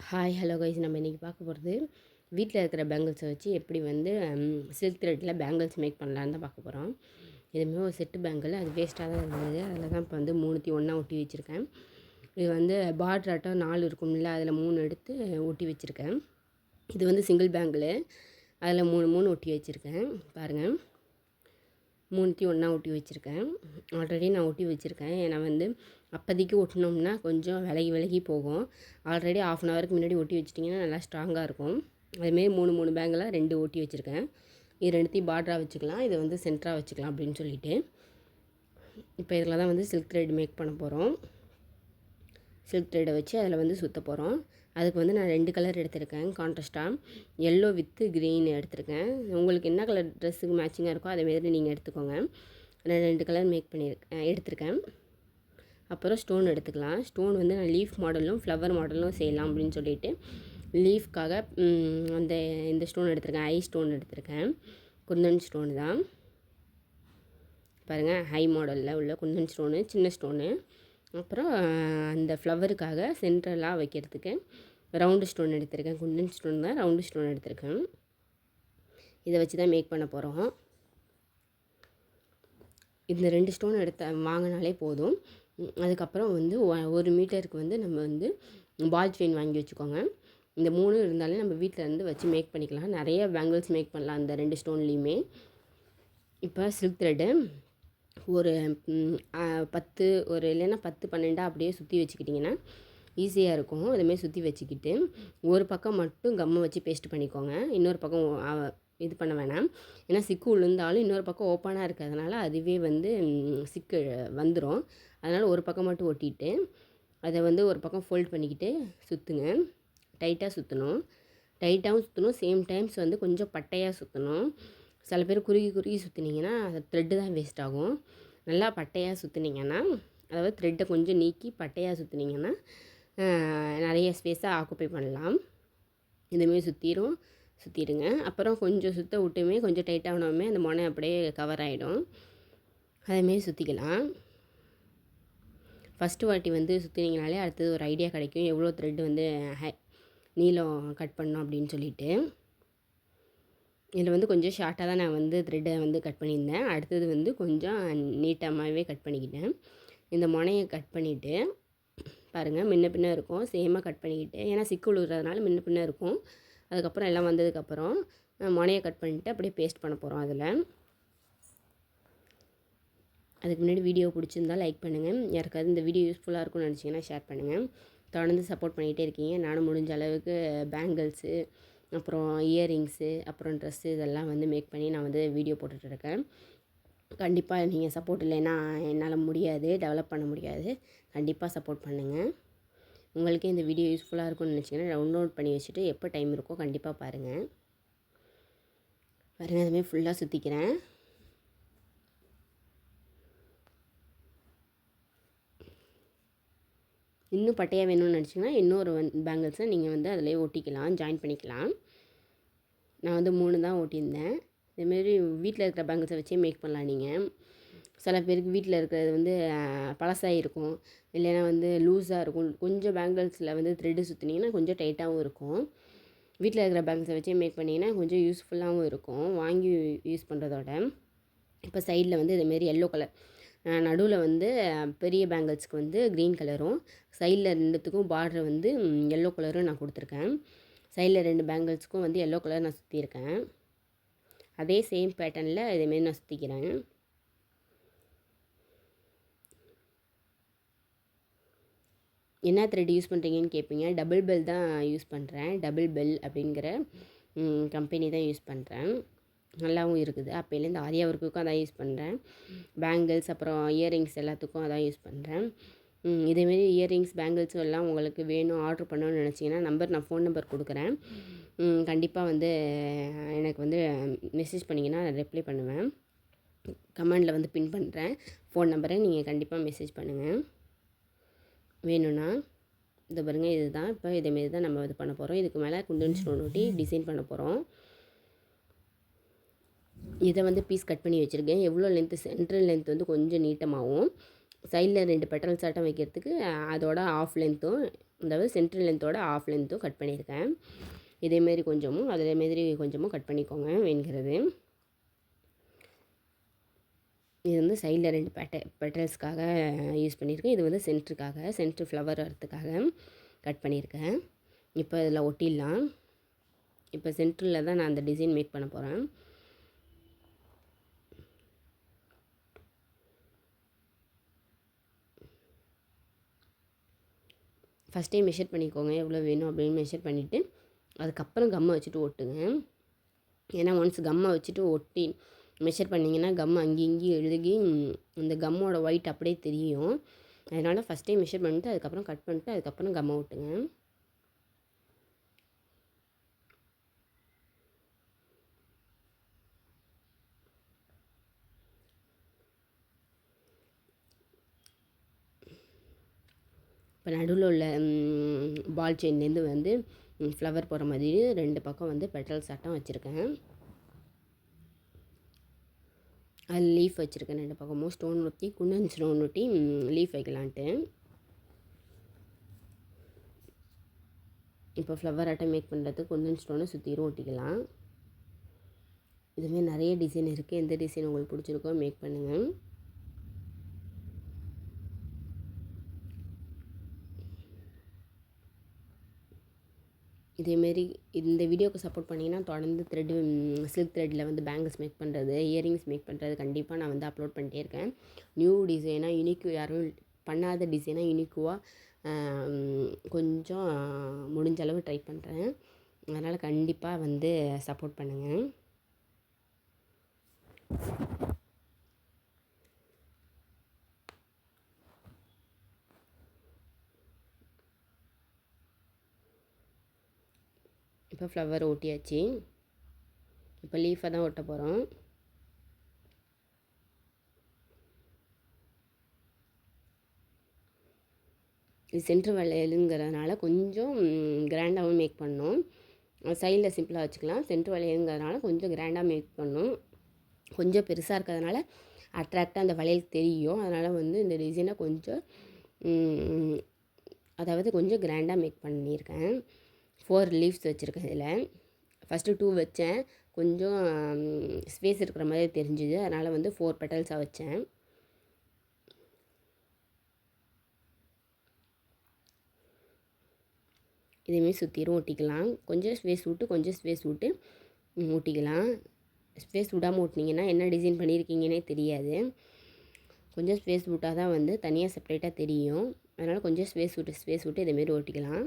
Hi hello guys, நம்ம இன்றைக்கி பார்க்க போகிறது வீட்டில் இருக்கிற பேங்கிள்ஸை வச்சு எப்படி வந்து சில்க் த்ரெட்டில் பேங்கிள்ஸ் மேக் பண்ணலான்னு தான் பார்க்க போகிறோம். இதுவுமே ஒரு செட்டு பேங்கிள், அது வேஸ்ட்டாக தான் இருந்தது. அதில் தான் இப்போ வந்து 3 ஒன்றா ஒட்டி வச்சுருக்கேன். இது வந்து பார்டராட்டம் 4 இருக்கும்ல, அதில் 3 எடுத்து ஒட்டி வச்சுருக்கேன். இது வந்து சிங்கிள் பேங்கிள், அதில் 3 ஒட்டி வச்சுருக்கேன். பாருங்கள், 3 ஒன்றா ஒட்டி வச்சுருக்கேன். ஆல்ரெடி நான் ஒட்டி வச்சுருக்கேன். ஏன்னா வந்து அப்போதைக்கு ஒட்டினோம்னா கொஞ்சம் விலகி போகும். ஆல்ரெடி ½ அன் ஹவருக்கு முன்னாடி ஒட்டி வச்சிட்டிங்கன்னா நல்லா ஸ்ட்ராங்காக இருக்கும். அதுமாரி 3 பேங்கில் 2 ஒட்டி வச்சுருக்கேன். இது 2த்தையும் பார்டராக வச்சுக்கலாம், இதை வந்து சென்டராக வச்சுக்கலாம் அப்படின்னு சொல்லிட்டு. இப்போ இதில் தான் வந்து சில்க் த்ரெட் மேக் பண்ண போகிறோம். சில்க் த்ரெட்டை வச்சு அதில் வந்து சுற்ற போகிறோம். அதுக்கு வந்து நான் 2 கலர் எடுத்திருக்கேன் கான்ட்ராஸ்ட்டாக. எல்லோ வித்து க்ரீன் எடுத்திருக்கேன். உங்களுக்கு என்ன கலர் ட்ரெஸ்ஸுக்கு மேட்சிங்காக இருக்கோ அதேமாரி நீங்கள் எடுத்துக்கோங்க. நான் 2 கலர் எடுத்திருக்கேன். அப்புறம் ஸ்டோன் எடுத்துக்கலாம். ஸ்டோன் வந்து நான் லீஃப் மாடலும் ஃப்ளவர் மாடலும் செய்யலாம் அப்படின்னு சொல்லிட்டு லீஃப்காக இந்த ஸ்டோன் எடுத்திருக்கேன். ஐ ஸ்டோன் எடுத்திருக்கேன். குந்தன் ஸ்டோனு தான் பாருங்கள், ஹை மாடலில் உள்ள குந்தன் ஸ்டோனு, சின்ன ஸ்டோனு. அப்புறம் அந்த ஃப்ளவருக்காக சென்ட்ரலாக வைக்கிறதுக்கு ரவுண்டு ஸ்டோன் எடுத்திருக்கேன். குந்தன் ஸ்டோன் தான், ரவுண்டு ஸ்டோன் எடுத்திருக்கேன். இதை வச்சு தான் மேக் பண்ண போகிறோம். இந்த 2 ஸ்டோன் வாங்கினாலே போதும். அதுக்கப்புறம் வந்து 1 மீட்டருக்கு வந்து நம்ம வந்து பால் செயின் வாங்கி வச்சுக்கோங்க. இந்த 3 இருந்தாலே நம்ம வீட்டில் இருந்து வச்சு மேக் பண்ணிக்கலாம். நிறைய பேங்கிள்ஸ் மேக் பண்ணலாம் அந்த 2 ஸ்டோன்லேயுமே. இப்போ சில்க் த்ரெட்டு ஒரு 10 இல்லைன்னா 10 12 அப்படியே சுற்றி வச்சுக்கிட்டிங்கன்னா ஈஸியாக இருக்கும். அதுமாரி சுற்றி வச்சுக்கிட்டு ஒரு பக்கம் மட்டும் கம்மை வச்சு பேஸ்ட் பண்ணிக்கோங்க. இன்னொரு பக்கம் இது பண்ண வேணாம். ஏன்னா சிக்கு விழுந்தாலும் இன்னொரு பக்கம் ஓப்பனாக இருக்கிறதுனால அதுவே வந்து சிக்கு வந்துடும். அதனால் ஒரு பக்கம் மட்டும் ஒட்டிட்டு அதை வந்து ஒரு பக்கம் ஃபோல்ட் பண்ணிக்கிட்டு சுற்றுங்க. டைட்டாக சுற்றணும். டைட்டாகவும் சுற்றணும், சேம் டைம்ஸ் வந்து கொஞ்சம் பட்டையாக சுற்றணும். சில பேர் குறுகி சுற்றினீங்கன்னா அது த்ரெட்டு தான் வேஸ்ட் ஆகும். நல்லா பட்டையாக சுற்றினீங்கன்னா, அதாவது த்ரெட்டை கொஞ்சம் நீக்கி பட்டையாக சுற்றினீங்கன்னா நிறைய ஸ்பேஸை ஆக்குப்பை பண்ணலாம். இதுமாரி சுற்றிடுங்க. அப்புறம் கொஞ்சம் சுற்ற விட்டுமே கொஞ்சம் டைட்டாகணுமே அந்த முனை அப்படியே கவர் ஆகிடும். அதேமாரி சுற்றிக்கலாம். ஃபஸ்ட்டு வாட்டி வந்து சுற்றினீங்கனாலே அடுத்தது ஒரு ஐடியா கிடைக்கும், எவ்வளோ த்ரெட்டு வந்து நீளம் கட் பண்ணோம் அப்படின்னு சொல்லிட்டு. இதில் வந்து கொஞ்சம் ஷார்ட்டாக தான் நான் வந்து த்ரெட்டை வந்து கட் பண்ணியிருந்தேன். அடுத்தது வந்து கொஞ்சம் நீட்டமாகவே கட் பண்ணிக்கிட்டேன். இந்த முனையை கட் பண்ணிவிட்டு பாருங்கள், முன்ன பின்ன இருக்கும், சேமாக கட் பண்ணிக்கிட்டு. ஏன்னா சிக்கு விழுகிறதுனால முன்ன பின்ன இருக்கும். அதுக்கப்புறம் எல்லாம் வந்ததுக்கப்புறம் முனையை கட் பண்ணிவிட்டு அப்படியே பேஸ்ட் பண்ண போகிறோம் அதில். அதுக்கு முன்னாடி வீடியோ பிடிச்சிருந்தால் லைக் பண்ணுங்கள். யாருக்காவது இந்த வீடியோ யூஸ்ஃபுல்லாக இருக்கும்னு நினச்சிங்கன்னா ஷேர் பண்ணுங்கள். தொடர்ந்து சப்போர்ட் பண்ணிகிட்டே இருக்கீங்க. நானும் முடிஞ்ச அளவுக்கு பேங்கிள்ஸு, அப்புறம் இயரிங்ஸு, அப்புறம் ட்ரெஸ்ஸு இதெல்லாம் வந்து மேக் பண்ணி நான் வந்து வீடியோ போட்டுட்ருக்கேன். கண்டிப்பாக நீங்கள் சப்போர்ட் இல்லைன்னா என்னால் முடியாது, டெவலப் பண்ண முடியாது. கண்டிப்பாக சப்போர்ட் பண்ணுங்கள். உங்களுக்கே இந்த வீடியோ யூஸ்ஃபுல்லாக இருக்கும்னு நினச்சிங்கன்னா டவுன்லோட் பண்ணி வச்சுட்டு எப்போ டைம் இருக்கோ கண்டிப்பாக பாருங்கள். அதுமாதிரி ஃபுல்லாக சுற்றிக்கிறேன். இன்னும் பட்டையாக வேணும்னு நினச்சிங்கன்னா இன்னொரு பேங்கிள்ஸை நீங்கள் வந்து அதிலே ஒட்டிக்கலாம், ஜாயின் பண்ணிக்கலாம். நான் வந்து 3 தான் ஒட்டியிருந்தேன். இதேமாரி வீட்டில் இருக்கிற பேங்கிள்ஸை வச்சே மேக் பண்ணலாம் நீங்கள். சில பேருக்கு வீட்டில் இருக்கிறது வந்து பழசாக இருக்கும், இல்லைன்னா வந்து லூஸாக இருக்கும். கொஞ்சம் பேங்கிள்ஸில் வந்து த்ரெட்டு சுற்றினீங்கன்னா கொஞ்சம் டைட்டாகவும் இருக்கும். வீட்டில் இருக்கிற பேங்கிள்ஸை வச்சே மேக் பண்ணிங்கன்னா கொஞ்சம் யூஸ்ஃபுல்லாகவும் இருக்கும் வாங்கி யூஸ் பண்ணுறதோட. இப்போ சைடில் வந்து இதேமாரி எல்லோ கலர், நடுவில் வந்து பெரிய பேங்கிள்ஸ்க்கு வந்து க்ரீன் கலரும், சைடில் 2த்துக்கும் பார்டர் வந்து எல்லோ கலரும் நான் கொடுத்துருக்கேன். சைடில் 2 பேங்கிள்ஸ்க்கும் வந்து எல்லோ கலர் நான் சுற்றியிருக்கேன். அதே சேம் பேட்டர்னில் இதேமாரி நான் சுற்றிக்கிறேன். என்ன த்ரெட் யூஸ் பண்ணுறீங்கன்னு கேட்பீங்க. டபுள் பெல் தான் யூஸ் பண்ணுறேன். டபுள் பெல் அப்படிங்கிற கம்பெனி தான் யூஸ் பண்ணுறேன். நல்லாவும் இருக்குது. அப்போலேருந்து ஆரியா ஒர்க்குக்கும் அதான் யூஸ் பண்ணுறேன். பேங்கிள்ஸ் அப்புறம் இயரிங்ஸ் எல்லாத்துக்கும் அதான் யூஸ் பண்ணுறேன். இதேமாரி இயரிங்ஸ், பேங்கிள்ஸும் எல்லாம் உங்களுக்கு வேணும், ஆர்டர் பண்ணணும்னு நினச்சிங்கன்னா நான் ஃபோன் நம்பர் கொடுக்குறேன். கண்டிப்பாக வந்து எனக்கு வந்து மெசேஜ் பண்ணிங்கன்னா நான் ரிப்ளை பண்ணுவேன். கமெண்டில் வந்து பின் பண்ணுறேன் ஃபோன் நம்பரை, நீங்கள் கண்டிப்பாக மெசேஜ் பண்ணுங்கள் வேணும்னா. இது பாருங்கள், இதுதான். இப்போ இதேமாரி தான் நம்ம இது பண்ண போகிறோம். இதுக்கு மேலே குந்தன் ஸ்டோன் ஒட்டி டிசைன் பண்ண போகிறோம். இதை வந்து பீஸ் கட் பண்ணி வச்சுருக்கேன். எவ்வளோ லென்த்து, சென்ட்ரல் லென்த் வந்து கொஞ்சம் நீட்டமாகவும், சைடில் 2 பெட்டல்ஸ் ஆட்டம் வைக்கிறதுக்கு அதோட ஆஃப் லென்த்தும் அதாவது சென்டர் லென்த்தோட ஆஃப் லென்த்தும் கட் பண்ணியிருக்கேன். இதேமாரி கொஞ்சமும் அதேமாரி கொஞ்சமும் கட் பண்ணிக்கோங்க வேணுங்கிறது. இது வந்து சைடில் 2 பெட்டல்ஸ்க்காக யூஸ் பண்ணியிருக்கேன். இது வந்து சென்ட்ரு ஃப்ளவர் வரத்துக்காக கட் பண்ணியிருக்கேன். இப்போ இதில் ஒட்டிடலாம். இப்போ சென்டரில் தான் நான் அந்த டிசைன் மேக் பண்ண போகிறேன். ஃபஸ்ட்டே மெஷர் பண்ணிக்கோங்க எவ்வளோ வேணும் அப்படின்னு மெஷர் பண்ணிவிட்டு அதுக்கப்புறம் கம்மை வச்சுட்டு ஒட்டுங்க. ஏன்னா ஒன்ஸ் கம்மை வச்சுட்டு ஒட்டி மெஷர் பண்ணிங்கன்னா கம் அங்கேயும் இங்கேயும் எழுதி இந்த கம்மோட ஒயிட் அப்படியே தெரியும். அதனால் ஃபஸ்ட்டே மெஷர் பண்ணிவிட்டு அதுக்கப்புறம் கட் பண்ணிட்டு அதுக்கப்புறம் கம்மை ஒட்டுங்க. இப்போ நடுவில் உள்ள பால் செயின்லேருந்து வந்து ஃப்ளவர் போகிற மாதிரி 2 பக்கம் வந்து பெட்டல்ஸ் ஆட்டம் வச்சுருக்கேன். அது லீஃப் வச்சுருக்கேன் 2 பக்கமும் ஸ்டோன் ஒட்டி குந்தன் ஸ்டோன் ஒட்டி லீஃப் வைக்கலான்ட்டு. இப்போ ஃப்ளவர் ஆட்டம் மேக் பண்ணுறதுக்கு குந்தன் ஸ்டோனை சுற்றிரும் ஒட்டிக்கலாம். இதுமாரி நிறைய டிசைன் இருக்குது. எந்த டிசைன் உங்களுக்கு பிடிச்சிருக்கோ மேக் பண்ணுங்கள். இதேமாரி இந்த வீடியோவுக்கு சப்போர்ட் பண்ணிங்கன்னா தொடர்ந்து சில்க் த்ரெட்டில் வந்து பேங்கிள்ஸ் மேக் பண்ணுறது, இயரிங்ஸ் மேக் பண்ணுறது கண்டிப்பாக நான் வந்து அப்லோட் பண்ணிட்டே இருக்கேன். நியூ டிசைனாக யூனிக் யாரும் பண்ணாத டிசைனாக யூனிக்குவாக கொஞ்சம் முடிஞ்ச அளவு ட்ரை பண்ணுறேன். அதனால் கண்டிப்பாக வந்து சப்போர்ட் பண்ணுங்கள். இப்போ ஃப்ளவர் ஒட்டியாச்சு. இப்போ லீஃபை தான் ஒட்ட போகிறோம். இது சென்ட்ரு வளையலுங்கிறதுனால கொஞ்சம் கிராண்டாகவும் மேக் பண்ணணும். சைடில் சிம்பிளாக வச்சுக்கலாம். சென்ட்ரு வளையலுங்கிறதுனால கொஞ்சம் கிராண்டாக மேக் பண்ணணும். கொஞ்சம் பெருசாக இருக்கிறதுனால அட்ராக்டாக அந்த வளையல் தெரியும். அதனால் வந்து இந்த டிசைனை கொஞ்சம் அதாவது கொஞ்சம் கிராண்டாக மேக் பண்ணியிருக்கேன். 4 லீவ்ஸ் வச்சுருக்கேன் இதில். ஃபஸ்ட்டு 2 வச்சேன். கொஞ்சம் ஸ்பேஸ் இருக்கிற மாதிரி தெரிஞ்சுது. அதனால் வந்து 4 பெட்டல்ஸாக வச்சேன். இதேமாரி சுற்றிரும் ஒட்டிக்கலாம். கொஞ்சம் ஸ்பேஸ் விட்டு ஒட்டிக்கலாம். ஸ்பேஸ் விடாமல் ஒட்டினீங்கன்னா என்ன டிசைன் பண்ணியிருக்கீங்கன்னே தெரியாது. கொஞ்சம் ஸ்பேஸ் விட்டால் தான் வந்து தனியாக செப்பரேட்டாக தெரியும். அதனால் கொஞ்சம் ஸ்பேஸ் விட்டு இதேமாரி ஒட்டிக்கலாம்.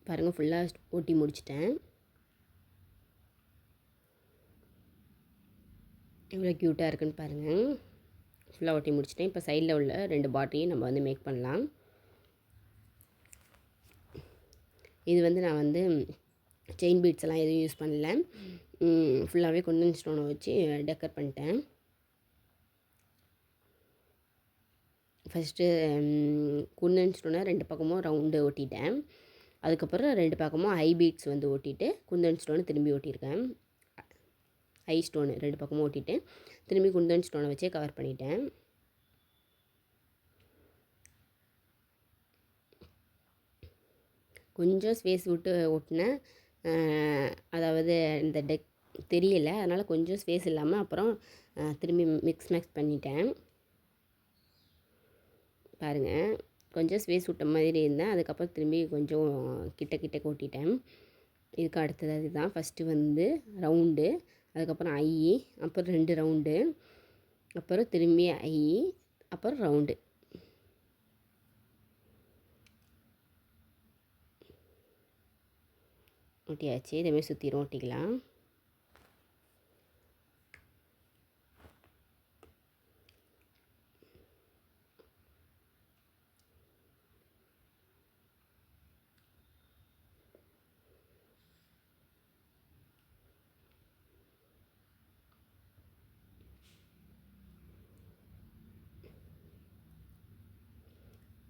பாருங்கள் ஃபுல்லாக ஒட்டி முடிச்சிட்டேன். எவ்வளோ க்யூட்டாக இருக்குன்னு பாருங்கள். ஃபுல்லாக ஒட்டி முடிச்சிட்டேன். இப்போ சைடில் உள்ள 2 பாட்டியும் நம்ம வந்து மேக் பண்ணலாம். இது வந்து நான் வந்து செயின் பீட்ஸ் எல்லாம் எதுவும் யூஸ் பண்ணல. ஃபுல்லாகவே குந்தன் ஸ்டோனை வச்சு டெக்கர் பண்ணிட்டேன். ஃபஸ்ட்டு குந்தன் ஸ்டோனை 2 பக்கமும் ரவுண்டு ஒட்டிட்டேன். அதுக்கப்புறம் 2 பக்கமும் ஐ பீட்ஸ் வந்து ஒட்டிட்டு குந்தன் ஸ்டோனை திரும்பி ஒட்டியிருக்கேன். ஐ ஸ்டோனு 2 பக்கமும் ஒட்டிட்டு திரும்பி குந்தன் ஸ்டோனை வச்சே கவர் பண்ணிட்டேன். கொஞ்சம் ஸ்பேஸ் விட்டு ஒட்டினேன். அதாவது இந்த தெரியலை. அதனால் கொஞ்சம் ஸ்பேஸ் இல்லாமல் அப்புறம் திரும்பி மிக்ஸ் பண்ணிட்டேன். பாருங்கள் கொஞ்சம் ஸ்பேஸ் விட்ட மாதிரி இருந்தேன். அதுக்கப்புறம் திரும்பி கொஞ்சம் கிட்ட ஓட்டிட்டேன். இதுக்கு அடுத்தது அதுதான். ஃபஸ்ட்டு வந்து ரவுண்டு, அதுக்கப்புறம் ஐ, அப்புறம் 2 ரவுண்டு, அப்புறம் திரும்பி ஐ, அப்புறம் ரவுண்டு. ஒட்டியாச்சு. இதேமாதிரி சுற்றிரும் ஒட்டிக்கலாம்.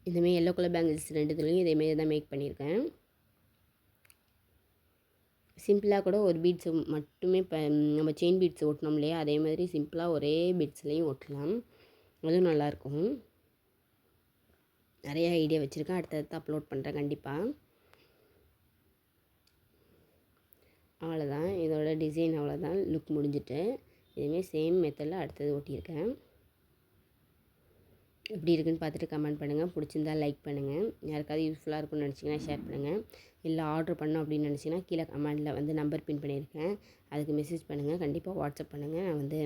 இந்தமாரி எல்லோ கலர் பேங்கிள்ஸ் 2 இதேமாரி தான் மேக் பண்ணியிருக்கேன். சிம்பிளாக கூட ஒரு பீட்ஸு மட்டுமே நம்ம செயின் பீட்ஸ் ஒட்டினோம் இல்லையா, அதே மாதிரி சிம்பிளாக ஒரே பீட்ஸ்லேயும் ஒட்டலாம். அதுவும் நல்லாயிருக்கும். நிறைய ஐடியா வச்சுருக்கேன், அடுத்தடுத்து அப்லோட் பண்ணுறேன் கண்டிப்பாக. அவ்வளோதான், இதோட டிசைன் அவ்வளோதான், லுக் முடிஞ்சிட்டு. இதுமாரி சேம் மெத்தடில் அடுத்தது ஒட்டியிருக்கேன். எப்படி இருக்குன்னு பார்த்துட்டு கமெண்ட் பண்ணுங்கள். பிடிச்சிருந்தா லைக் பண்ணுங்கள். யாருக்காவது யூஸ்ஃபுல்லாக இருக்கும்னு நினச்சிங்கன்னா ஷேர் பண்ணுங்கள். இல்லை ஆர்டர் பண்ணோம் அப்படின்னு நினச்சிங்கன்னா கீழே கமெண்டில் வந்து நம்பர் பின் பண்ணியிருக்கேன், அதுக்கு மெசேஜ் பண்ணுங்கள். கண்டிப்பாக வாட்ஸ்அப் பண்ணுங்கள், நான் வந்து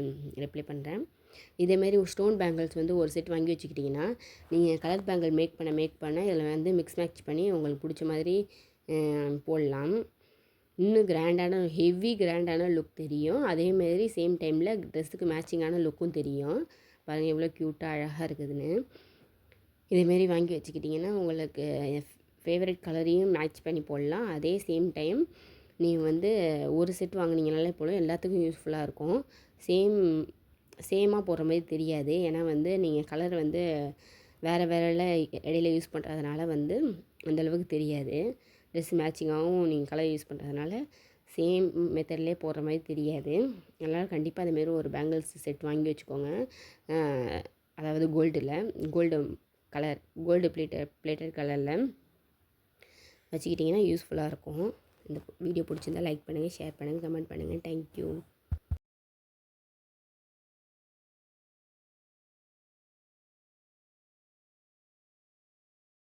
ரிப்ளை பண்ணுறேன். இதேமாரி ஒரு ஸ்டோன் பேங்கிள்ஸ் வந்து ஒரு செட் வாங்கி வச்சுக்கிட்டிங்கன்னா நீங்கள் கலர் பேங்கிள் மேக் பண்ண இதில் வந்து மிக்ஸ் மேட்ச் பண்ணி உங்களுக்கு பிடிச்ச மாதிரி போடலாம். இன்னும் ஹெவி கிராண்டான லுக் தெரியும். அதேமாரி சேம் டைமில் ட்ரெஸ்ஸுக்கு மேட்சிங்கான லுக்கும் தெரியும். பாருங்கள் எவ்வளோ க்யூட்டாக அழகாக இருக்குதுன்னு. இதேமாரி வாங்கி வச்சுக்கிட்டிங்கன்னா உங்களுக்கு ஃபேவரட் கலரையும் மேட்ச் பண்ணி போடலாம். அதே சேம் டைம் நீங்கள் வந்து ஒரு செட் வாங்கினீங்கனாலே போதும், எல்லாத்துக்கும் யூஸ்ஃபுல்லாக இருக்கும். சேமாக போடுற மாதிரி தெரியாது. ஏன்னா வந்து நீங்கள் கலர் வந்து வேறு இடையில யூஸ் பண்ணுறதுனால வந்து அந்தளவுக்கு தெரியாது. ட்ரெஸ் மேட்சிங்காகவும் நீங்கள் கலர் யூஸ் பண்ணுறதுனால சேம் மெத்தட்லேயே போடுற மாதிரி தெரியாது. அதனால் கண்டிப்பாக அதுமாரி ஒரு பேங்கிள்ஸ் செட் வாங்கி வச்சுக்கோங்க. அதாவது கோல்டு பிளேட்டட் கலரில் வச்சுக்கிட்டிங்கன்னா யூஸ்ஃபுல்லாக இருக்கும். இந்த வீடியோ பிடிச்சிருந்தால் லைக் பண்ணுங்கள், ஷேர் பண்ணுங்கள், கமெண்ட் பண்ணுங்கள். தேங்க்யூ.